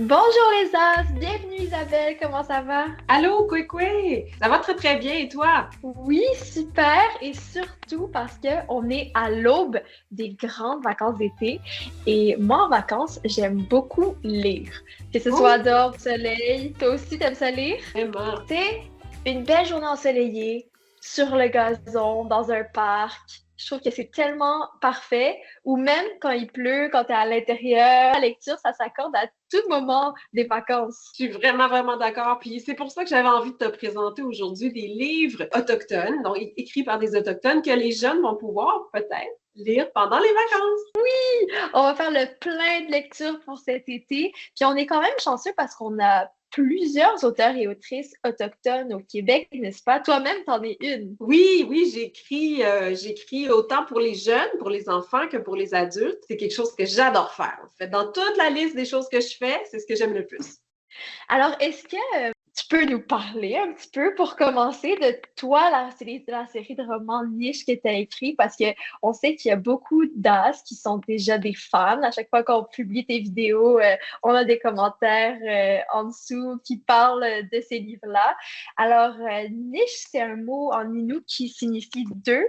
Bonjour les As, bienvenue Isabelle, comment ça va? Allô, Kwekwe! Ça va très très bien et toi? Oui, super et surtout parce que on est à l'aube des grandes vacances d'été et moi en vacances, j'aime beaucoup lire. Que ce soit Oh, dehors au soleil, toi aussi t'aimes ça lire? vraiment. C'est une belle journée ensoleillée sur le gazon, dans un parc. Je trouve que c'est tellement parfait. Ou même quand il pleut, quand tu es à l'intérieur, la lecture, ça s'accorde à tout moment des vacances. Je suis vraiment vraiment d'accord. Puis c'est pour ça que j'avais envie de te présenter aujourd'hui des livres autochtones, donc écrits par des autochtones, que les jeunes vont pouvoir peut-être lire pendant les vacances. On va faire le plein de lectures pour cet été. Puis on est quand même chanceux parce qu'on a plusieurs auteurs et autrices autochtones au Québec, n'est-ce pas? Toi-même, t'en es une. Oui, oui, j'écris autant pour les jeunes, pour les enfants que pour les adultes. C'est quelque chose que j'adore faire. En fait, dans toute la liste des choses que je fais, c'est ce que j'aime le plus. Alors, est-ce que tu peux nous parler un petit peu pour commencer de toi, la série de romans niche que tu as écrit? Parce qu'on sait qu'il y a beaucoup d'as qui sont déjà des fans. À chaque fois qu'on publie tes vidéos, on a des commentaires en dessous qui parlent de ces livres-là. Alors, niche, c'est un mot en Innu qui signifie deux.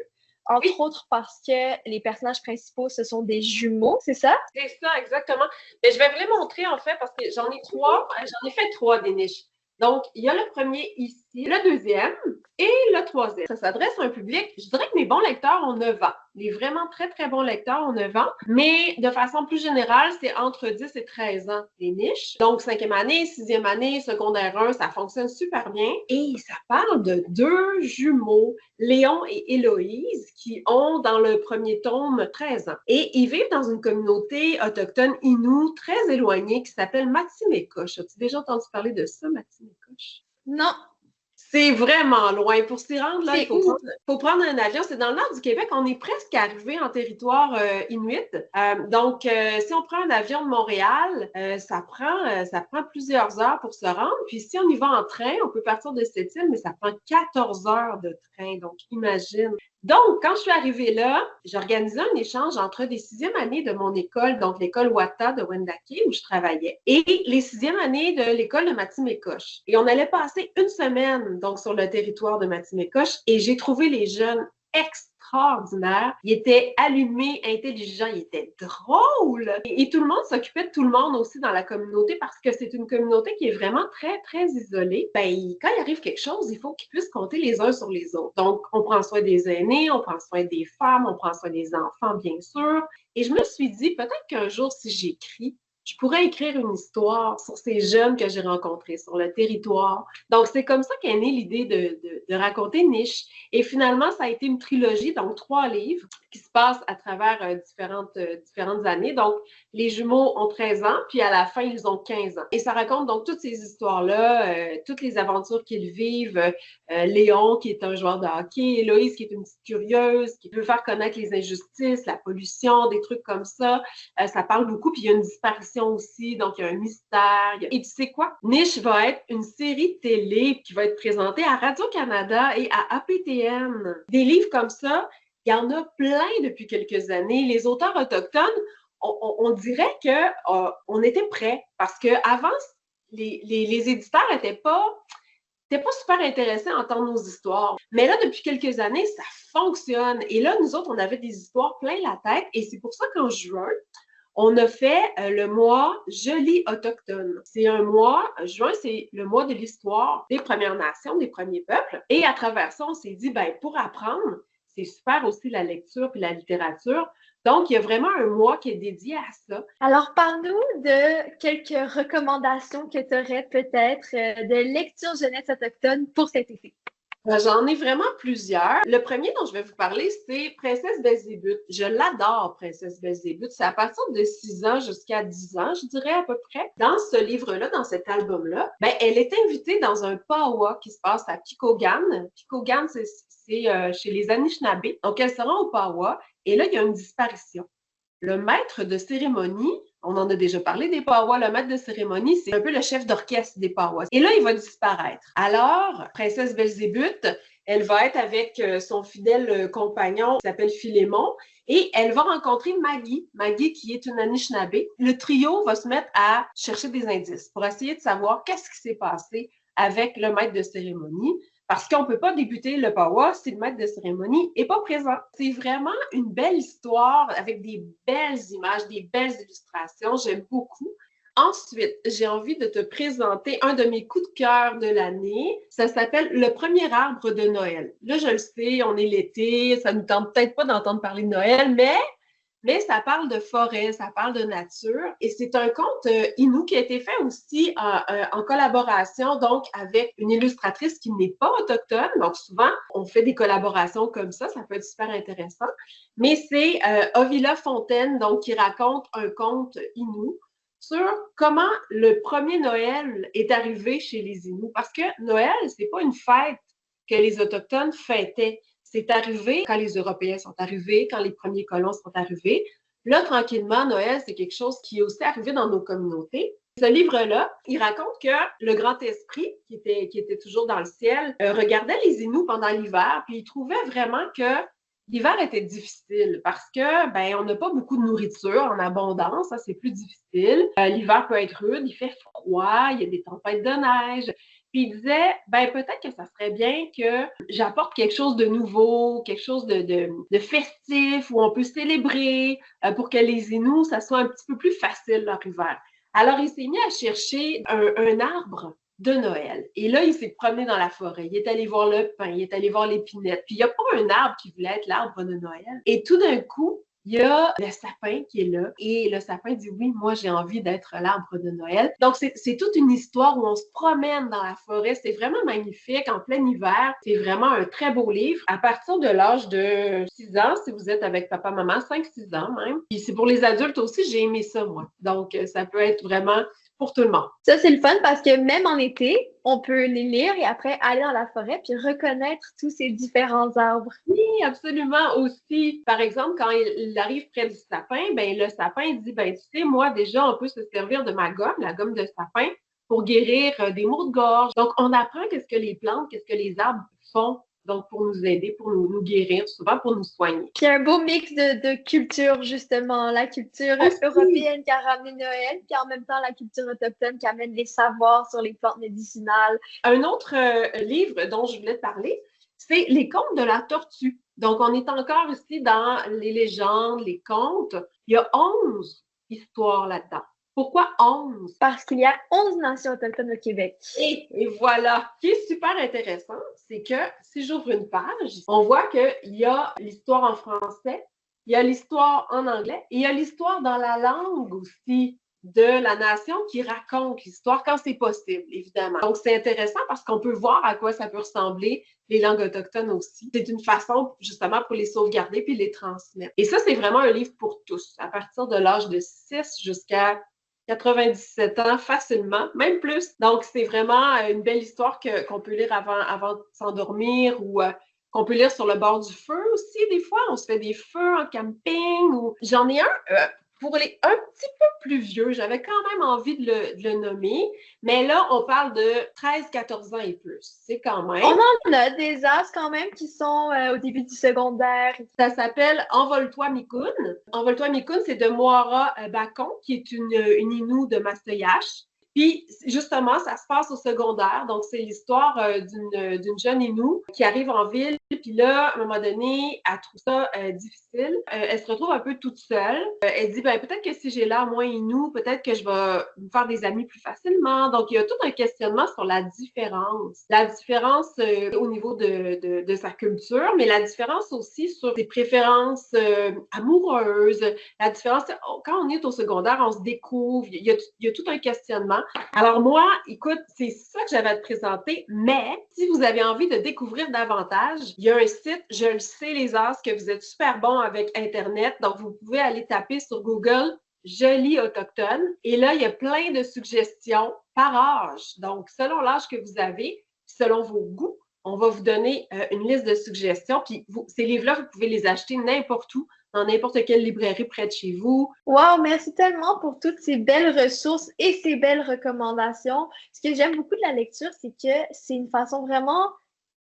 Entre Oui, autres parce que les personnages principaux, ce sont des jumeaux, c'est ça? c'est ça, exactement. Mais je vais vous les montrer, en fait, parce que j'en ai trois. J'en ai fait trois des niches. Donc, il y a le premier ici, le deuxième et le troisième. Ça s'adresse à un public, je dirais que mes bons lecteurs ont 9 ans. Les vraiment très, très bons lecteurs ont 9 ans. Mais de façon plus générale, c'est entre 10 et 13 ans, les niches. Donc, cinquième année, sixième année, secondaire 1, ça fonctionne super bien. Et ça parle de deux jumeaux, Léon et Héloïse, qui ont dans le premier tome 13 ans. Et ils vivent dans une communauté autochtone Innu très éloignée qui s'appelle Matimekosh. As-tu déjà entendu parler de ça, Matimekosh? Non, C'est vraiment loin. Pour s'y rendre, là, c'est où? faut prendre un avion. C'est dans le nord du Québec. On est presque arrivé en territoire inuit. Donc, si on prend un avion de Montréal, ça prend plusieurs heures pour se rendre. Puis, si on y va en train, on peut partir de cette île, mais ça prend 14 heures de train. Donc, imagine. Donc, quand je suis arrivée là, j'ai organisé un échange entre des sixièmes années de mon école, donc l'école Wata de Wendake, où je travaillais, et les sixièmes années de l'école de Matimekosh. Et on allait passer une semaine, donc, sur le territoire de Matimekosh, et j'ai trouvé les jeunes extraordinaires. Ils étaient allumés, intelligents, ils étaient drôles. Et tout le monde s'occupait de tout le monde aussi dans la communauté parce que c'est une communauté qui est vraiment très, très isolée. Ben, quand il arrive quelque chose, il faut qu'ils puissent compter les uns sur les autres. Donc, on prend soin des aînés, on prend soin des femmes, on prend soin des enfants, bien sûr. Et je me suis dit, peut-être qu'un jour, si j'écris, je pourrais écrire une histoire sur ces jeunes que j'ai rencontrés, sur le territoire. Donc, c'est comme ça qu'est née l'idée de raconter Niche. Et finalement, ça a été une trilogie, donc 3 livres qui se passent à travers différentes années. Donc, les jumeaux ont 13 ans, puis à la fin, ils ont 15 ans. Et ça raconte donc toutes ces histoires-là, toutes les aventures qu'ils vivent. Léon, qui est un joueur de hockey, Héloïse, qui est une petite curieuse, qui veut faire connaître les injustices, la pollution, des trucs comme ça. Ça parle beaucoup, puis il y a une disparition aussi, donc il y a un mystère. Et tu sais quoi? Niche va être une série télé qui va être présentée à Radio-Canada et à APTN. Des livres comme ça, il y en a plein depuis quelques années. Les auteurs autochtones, on dirait qu'on était prêts parce qu'avant, les éditeurs n'étaient pas super intéressés à entendre nos histoires. Mais là, depuis quelques années, ça fonctionne. Et là, nous autres, on avait des histoires plein la tête. Et c'est pour ça qu'en juin, on a fait le mois Je lis autochtone. C'est un mois, juin, c'est le mois de l'histoire des Premières Nations, des premiers peuples. Et à travers ça, on s'est dit, ben, pour apprendre, c'est super aussi la lecture puis la littérature. Donc, il y a vraiment un mois qui est dédié à ça. Alors, parle-nous de quelques recommandations que tu aurais peut-être de lecture jeunesse autochtone pour cet été. J'en ai vraiment plusieurs. Le premier dont je vais vous parler, c'est Princesse Belzébuth. Je l'adore, Princesse Belzébuth. C'est à partir de 6 ans jusqu'à 10 ans, je dirais à peu près. Dans ce livre-là, dans cet album-là, ben, elle est invitée dans un powwow qui se passe à Pikogan. Pikogan, c'est chez les Anishinabés. Donc, elle se rend au powwow et là, il y a une disparition. Le maître de cérémonie, on en a déjà parlé des powwows, le maître de cérémonie, c'est un peu le chef d'orchestre des powwows. Et là, il va disparaître. Alors, Princesse Belzébuth, Elle va être avec son fidèle compagnon qui s'appelle Philémon et elle va rencontrer Maggie qui est une Anishinaabe. Le trio va se mettre à chercher des indices pour essayer de savoir qu'est-ce qui s'est passé avec le maître de cérémonie. Parce qu'on ne peut pas débuter le powwow si le maître de cérémonie n'est pas présent. C'est vraiment une belle histoire avec des belles images, des belles illustrations. J'aime beaucoup. Ensuite, j'ai envie de te présenter un de mes coups de cœur de l'année. Ça s'appelle Le premier arbre de Noël. Là, je le sais, on est l'été, ça ne nous tente peut-être pas d'entendre parler de Noël, mais ça parle de forêt, ça parle de nature. Et c'est un conte Innu qui a été fait aussi en collaboration donc avec une illustratrice qui n'est pas autochtone. Donc souvent, on fait des collaborations comme ça peut être super intéressant. Mais c'est Ovila Fontaine donc qui raconte un conte Innu sur comment le premier Noël est arrivé chez les Inuits. Parce que Noël, c'est pas une fête que les Autochtones fêtaient. C'est arrivé quand les Européens sont arrivés, quand les premiers colons sont arrivés. Là, tranquillement, Noël, c'est quelque chose qui est aussi arrivé dans nos communautés. Ce livre-là, il raconte que le grand esprit, qui était toujours dans le ciel, regardait les Inuits pendant l'hiver, puis il trouvait vraiment que l'hiver était difficile parce que, on n'a pas beaucoup de nourriture en abondance, ça, c'est plus difficile. L'hiver peut être rude, il fait froid, il y a des tempêtes de neige. Puis il disait, peut-être que ça serait bien que j'apporte quelque chose de nouveau, quelque chose de festif, où on peut célébrer pour que les Inuits, ça soit un petit peu plus facile leur hiver. Alors, il s'est mis à chercher un arbre de Noël. Et là, il s'est promené dans la forêt. Il est allé voir le pin, il est allé voir l'épinette. Puis, il n'y a pas un arbre qui voulait être l'arbre de Noël. Et tout d'un coup, il y a le sapin qui est là. Et le sapin dit, oui, moi, j'ai envie d'être l'arbre de Noël. Donc, c'est toute une histoire où on se promène dans la forêt. C'est vraiment magnifique en plein hiver. C'est vraiment un très beau livre. À partir de l'âge de 6 ans, si vous êtes avec papa, maman, 5-6 ans même. Puis, c'est pour les adultes aussi, j'ai aimé ça, moi. Donc, ça peut être vraiment pour tout le monde. Ça, c'est le fun parce que même en été, on peut les lire et après aller dans la forêt puis reconnaître tous ces différents arbres. Oui, absolument aussi. Par exemple, quand il arrive près du sapin, le sapin dit, tu sais, moi, déjà, on peut se servir de ma gomme, la gomme de sapin, pour guérir des maux de gorge. Donc, on apprend qu'est-ce que les plantes, qu'est-ce que les arbres font. Donc, pour nous aider, pour nous guérir, souvent pour nous soigner. Puis un beau mix de culture, justement. La culture européenne qui a ramené Noël, puis en même temps la culture autochtone qui amène les savoirs sur les plantes médicinales. Un autre livre dont je voulais te parler, c'est Les contes de la tortue. Donc, on est encore ici dans les légendes, les contes. Il y a 11 histoires là-dedans. Pourquoi 11? Parce qu'il y a 11 nations autochtones au Québec. Et voilà. Ce qui est super intéressant, c'est que si j'ouvre une page, on voit qu'il y a l'histoire en français, il y a l'histoire en anglais et il y a l'histoire dans la langue aussi de la nation qui raconte l'histoire quand c'est possible, évidemment. Donc, c'est intéressant parce qu'on peut voir à quoi ça peut ressembler les langues autochtones aussi. C'est une façon, justement, pour les sauvegarder puis les transmettre. Et ça, c'est vraiment un livre pour tous, à partir de l'âge de 6 jusqu'à 97 ans facilement, même plus. Donc, c'est vraiment une belle histoire qu'on peut lire avant de s'endormir ou qu'on peut lire sur le bord du feu aussi, des fois. On se fait des feux en camping. J'en ai un pour les un petit peu plus vieux. J'avais quand même envie de le nommer, mais là, on parle de 13-14 ans et plus. C'est quand même... On en a des as quand même qui sont au début du secondaire. Ça s'appelle Envole-toi Mikun. Envole-toi Mikun, c'est de Moira Bacon, qui est une Innu de Mastoyache. Puis, justement, ça se passe au secondaire. Donc, c'est l'histoire d'une jeune Innu qui arrive en ville. Puis là, à un moment donné, elle trouve ça difficile. Elle se retrouve un peu toute seule. Elle dit, peut-être que si j'ai l'air moins Innu, peut-être que je vais me faire des amis plus facilement. Donc, il y a tout un questionnement sur la différence. La différence au niveau de sa culture, mais la différence aussi sur ses préférences amoureuses. La différence, quand on est au secondaire, on se découvre. Il y a tout un questionnement. Alors moi, écoute, c'est ça que j'avais à te présenter, mais si vous avez envie de découvrir davantage, il y a un site, je le sais les as, que vous êtes super bon avec Internet, donc vous pouvez aller taper sur Google « Je lis autochtone » et là, il y a plein de suggestions par âge. Donc, selon l'âge que vous avez, selon vos goûts, on va vous donner une liste de suggestions, puis ces livres-là, vous pouvez les acheter n'importe où, dans n'importe quelle librairie près de chez vous. Wow, merci tellement pour toutes ces belles ressources et ces belles recommandations. Ce que j'aime beaucoup de la lecture, c'est que c'est une façon vraiment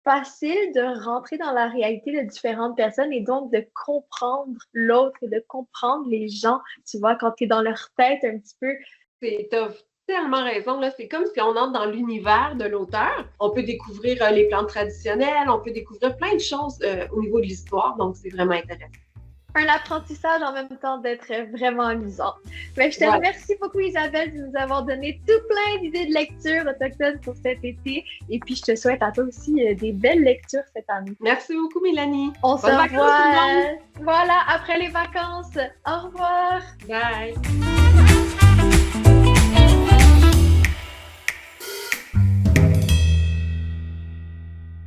facile de rentrer dans la réalité de différentes personnes et donc de comprendre l'autre et de comprendre les gens, tu vois, quand tu es dans leur tête un petit peu. T'as tellement raison, là. C'est comme si on entre dans l'univers de l'auteur. On peut découvrir les plantes traditionnelles, on peut découvrir plein de choses au niveau de l'histoire, donc c'est vraiment intéressant. Un apprentissage en même temps d'être vraiment amusant. Mais je te remercie beaucoup, Isabelle, de nous avoir donné tout plein d'idées de lecture autochtone pour cet été. Et puis, je te souhaite à toi aussi des belles lectures cette année. Merci beaucoup, Mélanie. On se revoit. Voilà, après les vacances. Au revoir. Bye.